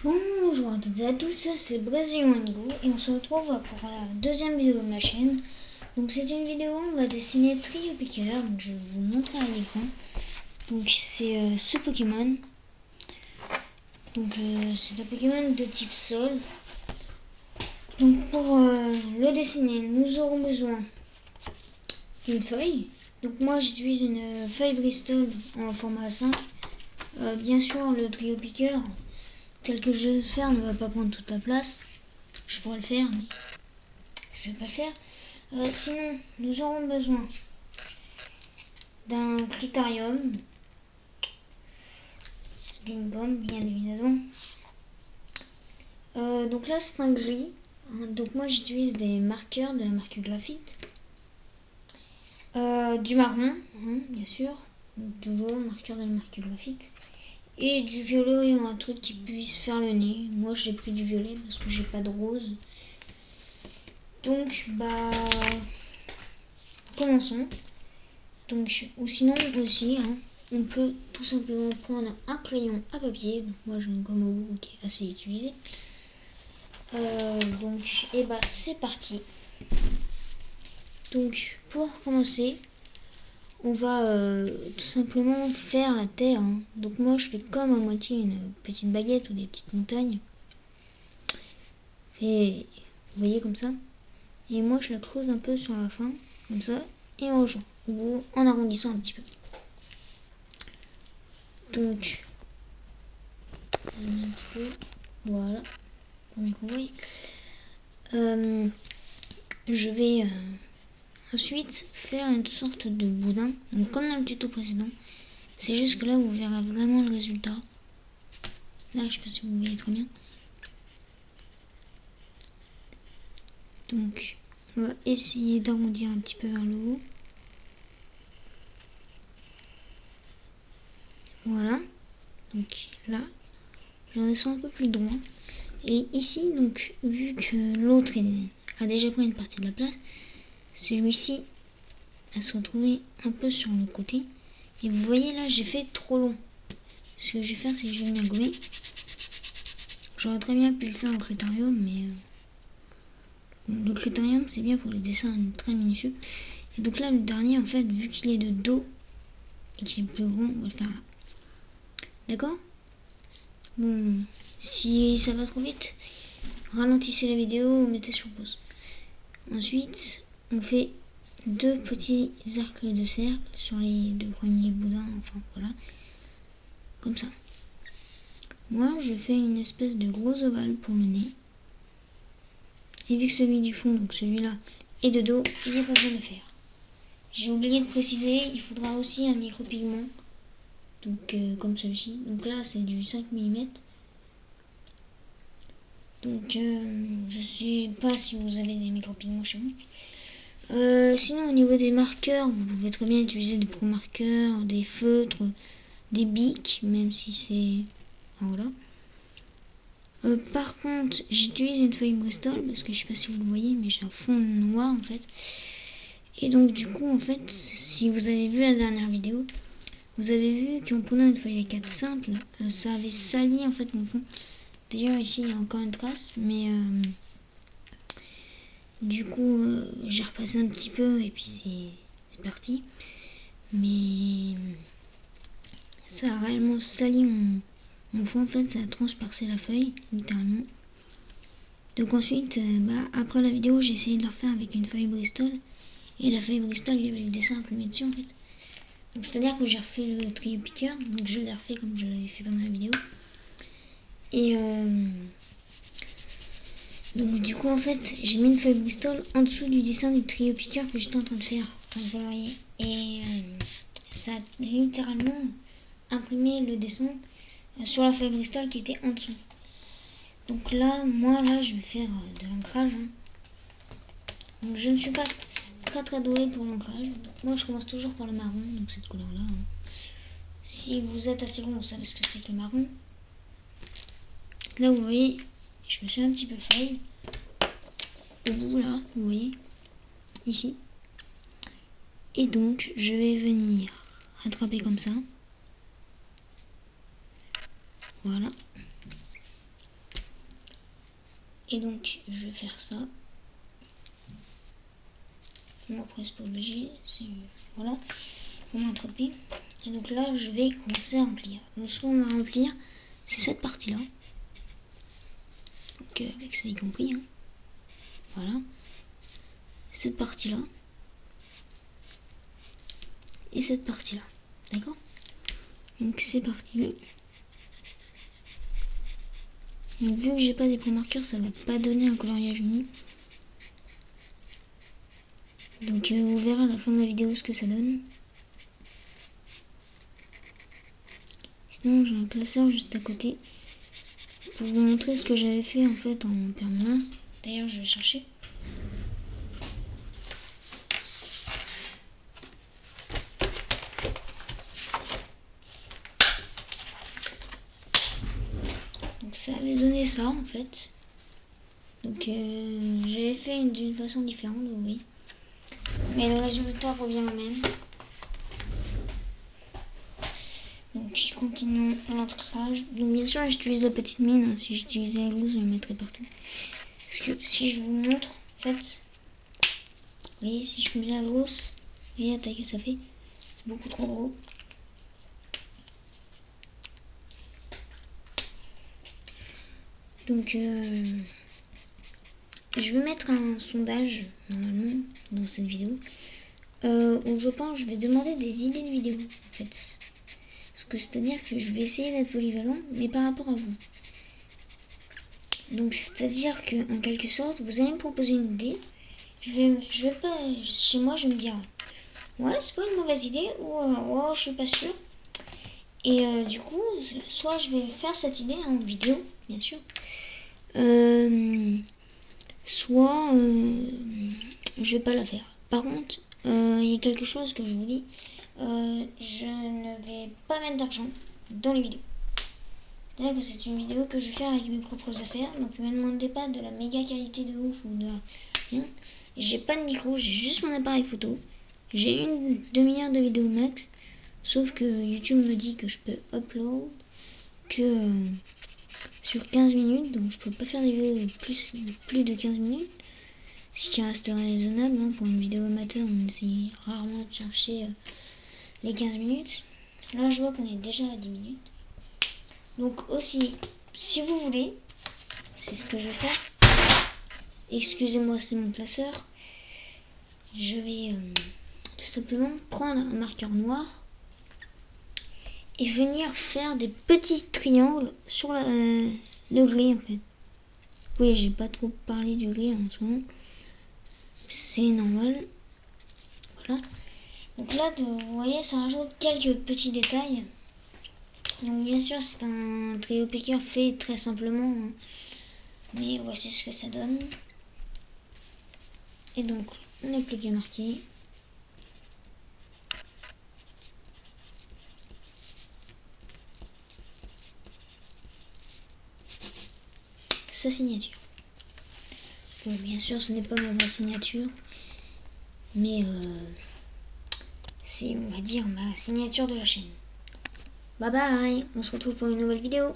Bonjour à toutes et à tous, c'est Brésilien Go et on se retrouve pour la deuxième vidéo de ma chaîne. Donc c'est une vidéo où on va dessiner Trio Piqueur, donc je vais vous montrer à l'écran. Donc c'est ce Pokémon. Donc c'est un Pokémon de type sol. Donc pour le dessiner, nous aurons besoin d'une feuille. Donc moi j'utilise une feuille Bristol en format A5. Bien sûr le Trio Piqueur tel que je vais le faire ne va pas prendre toute la place. Je pourrais le faire, mais je vais pas le faire. Sinon, nous aurons besoin d'un critérium, d'une gomme, bien évidemment. Donc là, c'est un gris. Donc moi, j'utilise des marqueurs de la marque Graphite. Du marron, bien sûr. Donc, toujours marqueur de la marque Graphite. Et du violet ou un truc qui puisse faire le nez. Moi, j'ai pris du violet parce que j'ai pas de rose. Donc, commençons. Donc, ou sinon aussi, on peut tout simplement prendre un crayon à papier. Donc moi j'ai une gomme au bout qui est assez utilisée. Donc, c'est parti. Donc, pour commencer, on va tout simplement faire la terre. Donc moi je fais comme à moitié une petite baguette ou des petites montagnes. Et vous voyez comme ça. Et moi je la creuse un peu sur la fin, comme ça, et en arrondissant un petit peu. Donc, voilà, premier qu'on voit. Je vais ensuite faire une sorte de boudin, donc comme dans le tuto précédent. C'est juste que là vous verrez vraiment le résultat. Là je sais pas si vous voyez très bien. Donc on va essayer d'arrondir un petit peu vers le haut. Voilà. Donc là j'en descends un peu plus droit. Et ici, donc vu que l'autre a déjà pris une partie de la place, celui-ci va se retrouver un peu sur le côté. Et vous voyez là, j'ai fait trop long. Ce que je vais faire, c'est que je vais venir gommer. J'aurais très bien pu le faire en critérium, mais le critérium c'est bien pour les dessins très minutieux. Et donc là, le dernier, en fait, vu qu'il est de dos et qu'il est plus grand, on va le faire là. D'accord? Bon, si ça va trop vite, ralentissez la vidéo ou mettez sur pause. Ensuite, on fait deux petits arcs de cercle sur les deux premiers boudins, enfin voilà, comme ça. Moi, je fais une espèce de gros ovale pour le nez. Et vu que celui du fond, donc celui-là, est de dos, il n'y a pas besoin de le faire. J'ai oublié de préciser, il faudra aussi un micropigment, donc comme celui-ci. Donc là, c'est du 5 mm. Donc, je sais pas si vous avez des micropigments chez vous. Sinon, au niveau des marqueurs, vous pouvez très bien utiliser des pro-marqueurs, des feutres, des bics, même si c'est... Voilà. Par contre, j'utilise une feuille Bristol parce que je sais pas si vous le voyez, mais j'ai un fond noir en fait. Et donc du coup, en fait, si vous avez vu la dernière vidéo, vous avez vu qu'en prenant une feuille A4 simple, ça avait sali en fait mon fond. D'ailleurs ici il y a encore une trace, mais du coup j'ai repassé un petit peu et puis c'est parti. Mais ça a réellement sali mon fond, en fait ça a transpercé la feuille, littéralement. Donc ensuite, après la vidéo, j'ai essayé de la refaire avec une feuille Bristol. Et la feuille Bristol, il y avait le dessin imprimé dessus en fait. Donc c'est-à-dire que j'ai refait le Trio Piqueur, donc je l'ai refait comme je l'avais fait pendant la vidéo. Et donc du coup en fait, j'ai mis une feuille Bristol en dessous du dessin du Trio Piqueur que j'étais en train de faire, comme vous le voyez. Et ça a littéralement imprimé le dessin sur la feuille Bristol qui était en dessous. Donc là, moi là, je vais faire de l'ancrage. Donc je ne suis pas très douée pour l'ancrage. Moi je commence toujours par le marron, donc cette couleur là. Si vous êtes assez bon, vous savez ce que c'est que le marron. Là vous voyez, je me suis un petit peu failli. Au bout là, vous voyez, ici. Et donc je vais venir rattraper comme ça. Voilà. Et donc je vais faire ça. Bon, après c'est pas obligé, c'est voilà, on entropie. Et donc là je vais commencer à remplir. Donc ce qu'on va remplir, c'est cette partie là. Donc avec ça y compris, hein. Voilà. Cette partie là. Et cette partie là. D'accord? Donc c'est parti. Donc vu que j'ai pas des points marqueurs, ça va pas donner un coloriage uni. Donc on verra à la fin de la vidéo ce que ça donne. Sinon j'ai un classeur juste à côté pour vous montrer ce que j'avais fait en fait en permanence. D'ailleurs je vais chercher. Donc ça avait donné ça en fait. Donc j'avais fait d'une façon différente, oui. Mais le résultat revient au même. Donc je continue l'ancrage. Donc bien sûr j'utilise la petite mine, hein. Si j'utilisais la loose je la mettrais partout. Parce que si je vous montre, en fait, vous voyez, si je mets la grosse, vous voyez la taille que ça fait, c'est beaucoup trop gros. Donc je vais mettre un sondage normalement dans cette vidéo où je pense je vais demander des idées de vidéos en fait. C'est-à-dire que je vais essayer d'être polyvalent mais par rapport à vous. Donc c'est-à-dire que en quelque sorte vous allez me proposer une idée, je vais pas chez moi je vais me dire ouais c'est pas une mauvaise idée ou ouais je suis pas sûr. Et du coup soit je vais faire cette idée en vidéo bien sûr, soit je vais pas la faire. Par contre il y a quelque chose que je vous dis, je ne vais pas mettre d'argent dans les vidéos. C'est-à-dire que c'est une vidéo que je vais faire avec mes propres affaires, donc ne me demandez pas de la méga qualité de ouf ou de rien. J'ai pas de micro, j'ai juste mon appareil photo. J'ai une demi-heure de vidéo max, sauf que YouTube me dit que je peux upload que sur 15 minutes, donc je peux pas faire des vidéos de plus de 15 minutes, ce qui reste raisonnable, hein. Pour une vidéo amateur on essaie rarement de chercher les 15 minutes. Là je vois qu'on est déjà à 10 minutes. Donc aussi, si vous voulez, c'est ce que je vais faire. Excusez-moi, c'est mon classeur. Je vais tout simplement prendre un marqueur noir et venir faire des petits triangles sur le gris en fait. Oui, j'ai pas trop parlé du gris en ce moment. C'est normal. Voilà. Donc là, vous voyez, ça rajoute quelques petits détails. Donc bien sûr, c'est un trio piqueur fait très simplement, hein. Mais voici ce que ça donne. Et donc, on n'a plus qu'à marquer. Sa signature. Bon, bien sûr, ce n'est pas ma vraie signature. Mais c'est, on va dire, ma signature de la chaîne. Bye bye, on se retrouve pour une nouvelle vidéo.